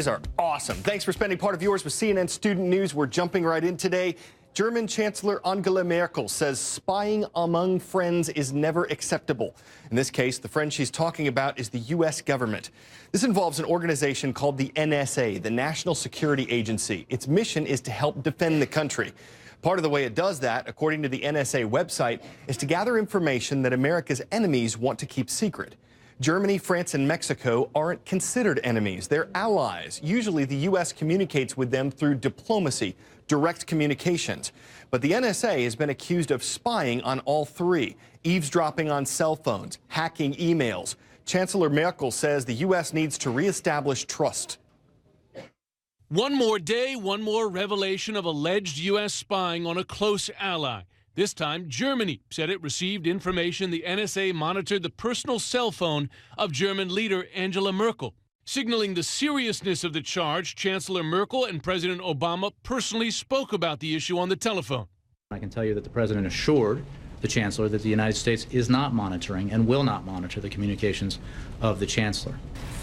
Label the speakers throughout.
Speaker 1: Fridays are awesome. Thanks for spending part of yours with CNN Student News. We're jumping right in today. German Chancellor Angela Merkel says spying among friends is never acceptable. In this case, the friend she's talking about is the U.S. government. This involves an organization called the NSA, the National Security Agency. Its mission is to help defend the country. Part of the way it does that, according to the NSA website, is to gather information that America's enemies want to keep secret. Germany, France, and Mexico aren't considered enemies. They're allies. Usually the U.S. communicates with them through diplomacy, direct communications. But the NSA has been accused of spying on all three, eavesdropping on cell phones, hacking emails. Chancellor Merkel says the U.S. needs to reestablish trust.
Speaker 2: One more day, one more revelation of alleged U.S. spying on a close ally. This time, Germany said it received information the NSA monitored the personal cell phone of German leader Angela Merkel. Signaling the seriousness of the charge, Chancellor Merkel and President Obama personally spoke about the issue on the telephone.
Speaker 3: I can tell you that the President assured the Chancellor that the United States is not monitoring and will not monitor the communications of the Chancellor.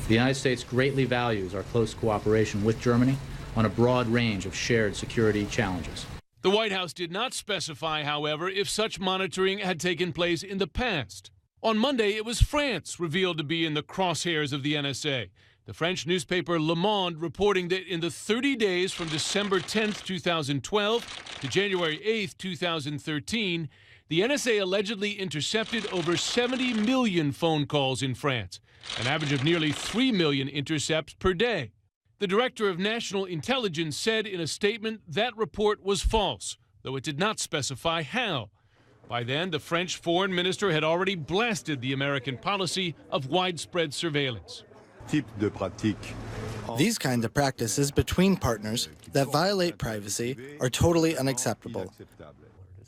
Speaker 3: The United States greatly values our close cooperation with Germany on a broad range of shared security challenges.
Speaker 2: The White House did not specify, however, if such monitoring had taken place in the past. On Monday, it was France revealed to be in the crosshairs of the NSA. The French newspaper Le Monde reporting that in the 30 days from December 10, 2012 to January 8, 2013, the NSA allegedly intercepted over 70 million phone calls in France, an average of nearly 3 million intercepts per day. The Director of National Intelligence said in a statement that report was false, though it did not specify how. By then, the French foreign minister had already blasted the American policy of widespread surveillance.
Speaker 4: These kinds of practices between partners that violate privacy are totally unacceptable.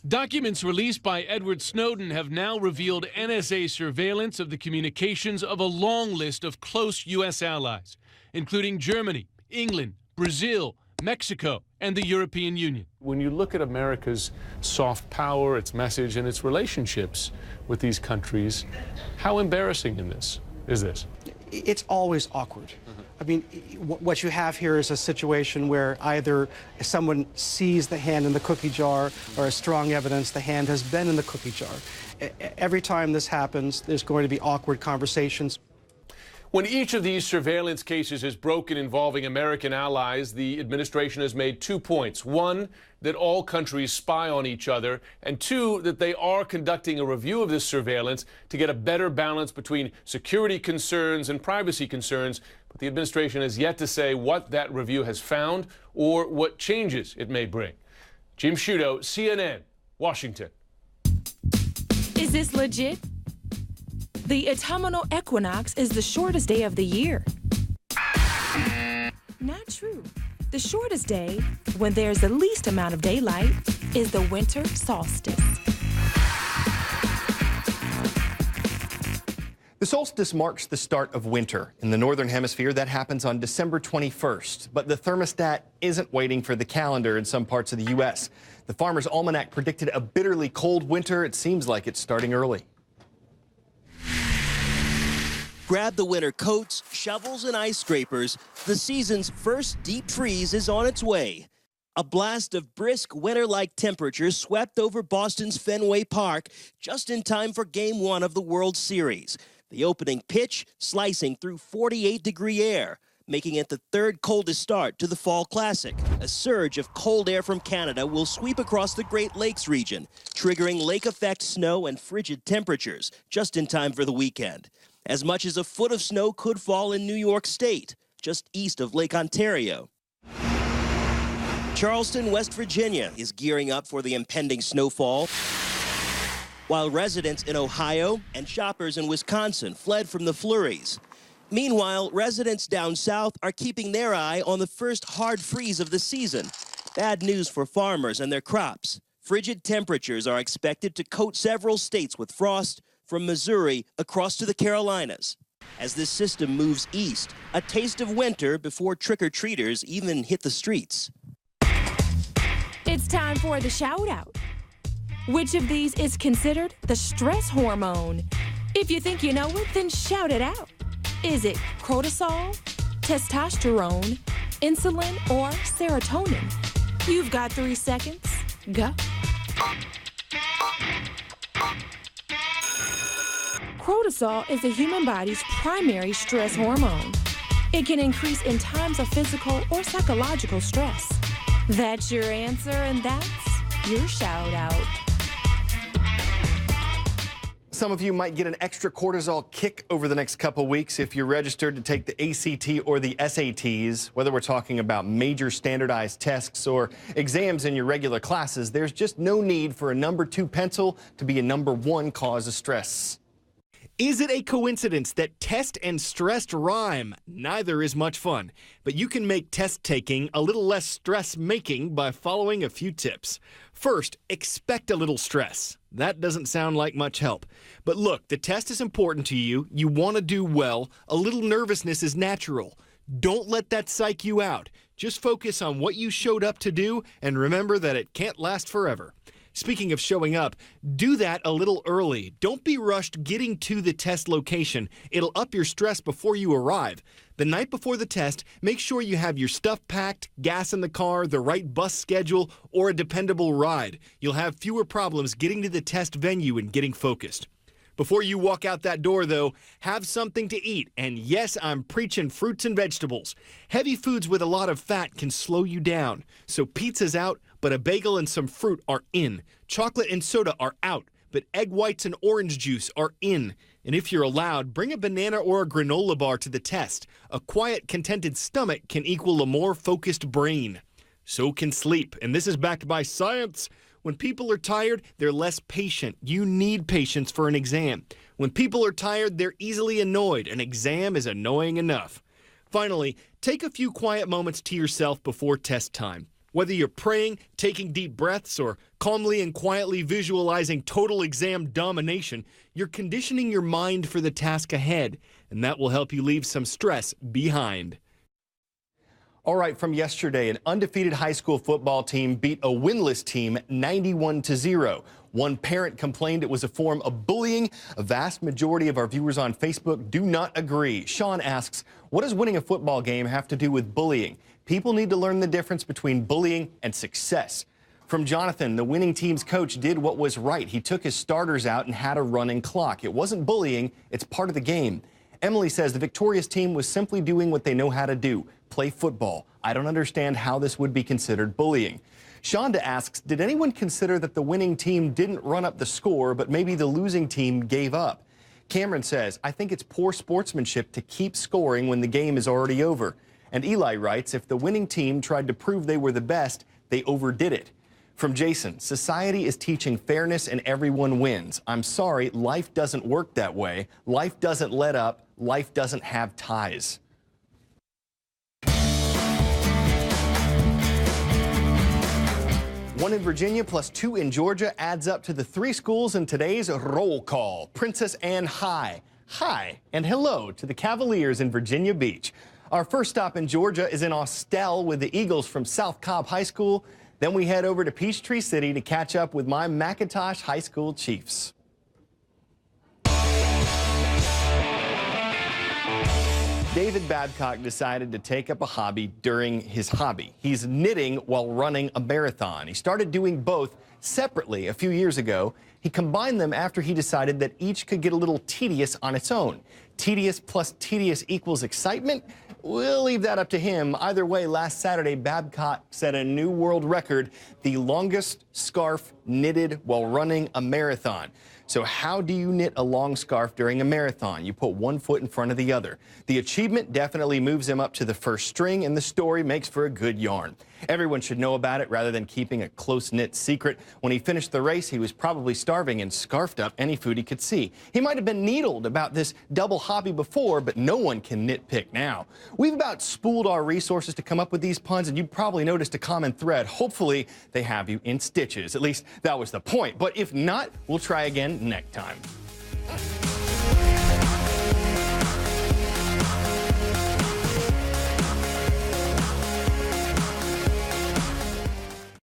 Speaker 2: Documents released by Edward Snowden have now revealed NSA surveillance of the communications of a long list of close U.S. allies, including Germany, England, Brazil, Mexico, and the European Union.
Speaker 5: When you look at America's soft power, its message, and its relationships with these countries, how embarrassing is this?
Speaker 6: It's always awkward. I mean, what you have here is a situation where either someone sees the hand in the cookie jar or as strong evidence the hand has been in the cookie jar. Every time this happens, there's going to be awkward conversations.
Speaker 5: When each of these surveillance cases is broken involving American allies, the administration has made 2 points. One, that all countries spy on each other, and two, that they are conducting a review of this surveillance to get a better balance between security concerns and privacy concerns. But the administration has yet to say what that review has found or what changes it may bring. Jim Sciutto, CNN, Washington.
Speaker 7: Is this legit? The autumnal equinox is the shortest day of the year. Not true. The shortest day, when there's the least amount of daylight, is the winter solstice.
Speaker 1: The solstice marks the start of winter. In the Northern Hemisphere, that happens on December 21st. But the thermostat isn't waiting for the calendar in some parts of the U.S. The Farmer's Almanac predicted a bitterly cold winter. It seems like it's starting early.
Speaker 8: Grab the winter coats, shovels, and ice scrapers. The season's first deep freeze is on its way. A blast of brisk winter-like temperatures swept over Boston's Fenway Park just in time for Game 1 of the World Series. The opening pitch slicing through 48-degree air, making it the third coldest start to the Fall Classic. A surge of cold air from Canada will sweep across the Great Lakes region, triggering lake-effect snow and frigid temperatures just in time for the weekend. As much as a foot of snow could fall in New York State, just east of Lake Ontario. Charleston, West Virginia is gearing up for the impending snowfall, while residents in Ohio and shoppers in Wisconsin fled from the flurries. Meanwhile, residents down south are keeping their eye on the first hard freeze of the season. Bad news for farmers and their crops. Frigid temperatures are expected to coat several states with frost, from Missouri across to the Carolinas. As this system moves east, a taste of winter before trick-or-treaters even hit the streets.
Speaker 7: It's time for the shout-out. Which of these is considered the stress hormone? If you think you know it, then shout it out. Is it cortisol, testosterone, insulin, or serotonin? You've got 3 seconds. Go. Cortisol is the human body's primary stress hormone. It can increase in times of physical or psychological stress. That's your answer, and that's your shout out.
Speaker 1: Some of you might get an extra cortisol kick over the next couple weeks if you're registered to take the ACT or the SATs. Whether we're talking about major standardized tests or exams in your regular classes, there's just no need for a number 2 pencil to be a number 1 cause of stress. Is it a coincidence that test and stressed rhyme? Neither is much fun, but you can make test taking a little less stress-making by following a few tips. First, expect a little stress. That doesn't sound like much help. But look, the test is important to you. You want to do well. A little nervousness is natural. Don't let that psych you out. Just focus on what you showed up to do and remember that it can't last forever. Speaking of showing up, do that a little early. Don't be rushed getting to the test location. It'll up your stress before you arrive. The night before the test, make sure you have your stuff packed, gas in the car, the right bus schedule, or a dependable ride. You'll have fewer problems getting to the test venue and getting focused. Before you walk out that door, though, have something to eat. And yes, I'm preaching fruits and vegetables. Heavy foods with a lot of fat can slow you down. So pizza's out, but a bagel and some fruit are in. Chocolate and soda are out, but egg whites and orange juice are in. And if you're allowed, bring a banana or a granola bar to the test. A quiet, contented stomach can equal a more focused brain. So can sleep, and this is backed by science. When people are tired, they're less patient. You need patience for an exam. When people are tired, they're easily annoyed. An exam is annoying enough. Finally, take a few quiet moments to yourself before test time. Whether you're praying, taking deep breaths, or calmly and quietly visualizing total exam domination, you're conditioning your mind for the task ahead, and that will help you leave some stress behind. All right, from yesterday, an undefeated high school football team beat a winless team 91-0. One parent complained it was a form of bullying. A vast majority of our viewers on Facebook do not agree. Sean asks, what does winning a football game have to do with bullying? People need to learn the difference between bullying and success. From Jonathan, the winning team's coach did what was right. He took his starters out and had a running clock. It wasn't bullying, it's part of the game. Emily says the victorious team was simply doing what they know how to do, play football. I don't understand how this would be considered bullying. Shonda asks, did anyone consider that the winning team didn't run up the score, but maybe the losing team gave up? Cameron says, I think it's poor sportsmanship to keep scoring when the game is already over. And Eli writes, if the winning team tried to prove they were the best, they overdid it. From Jason, society is teaching fairness and everyone wins. I'm sorry, life doesn't work that way. Life doesn't let up. Life doesn't have ties. One in Virginia plus 2 in Georgia adds up to the 3 schools in today's roll call. Princess Anne High. Hi and hello to the Cavaliers in Virginia Beach. Our first stop in Georgia is in Austell with the Eagles from South Cobb High School. Then we head over to Peachtree City to catch up with my McIntosh High School Chiefs. David Babcock decided to take up a hobby during his hobby. He's knitting while running a marathon. He started doing both separately a few years ago. He combined them after he decided that each could get a little tedious on its own. Tedious plus tedious equals excitement? We'll leave that up to him. Either way, last Saturday, Babcock set a new world record, the longest scarf knitted while running a marathon. So how do you knit a long scarf during a marathon? You put one foot in front of the other. The achievement definitely moves him up to the first string, and the story makes for a good yarn. Everyone should know about it rather than keeping a close-knit secret. When he finished the race, he was probably starving and scarfed up any food he could see. He might have been needled about this double hobby before, but no one can nitpick now. We've about spooled our resources to come up with these puns, and you probably noticed a common thread. Hopefully, they have you in stitches. At least that was the point. But if not, we'll try again next time.